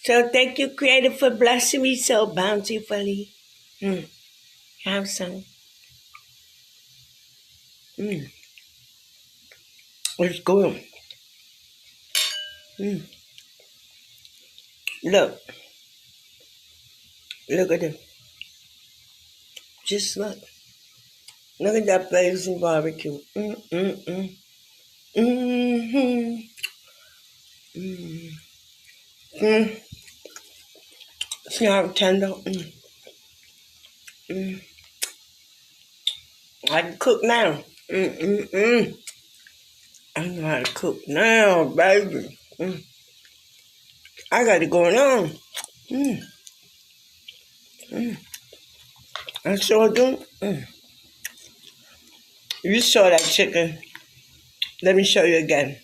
So thank you, Creator, for blessing me so bountifully. Have some. It's good. Look. Look at it. Just look. Look at that blazing barbecue. Mm-hmm. See how tender? I can cook now. I know how to cook now, baby. I got it going on. I sure do. You saw that chicken. Let me show you again.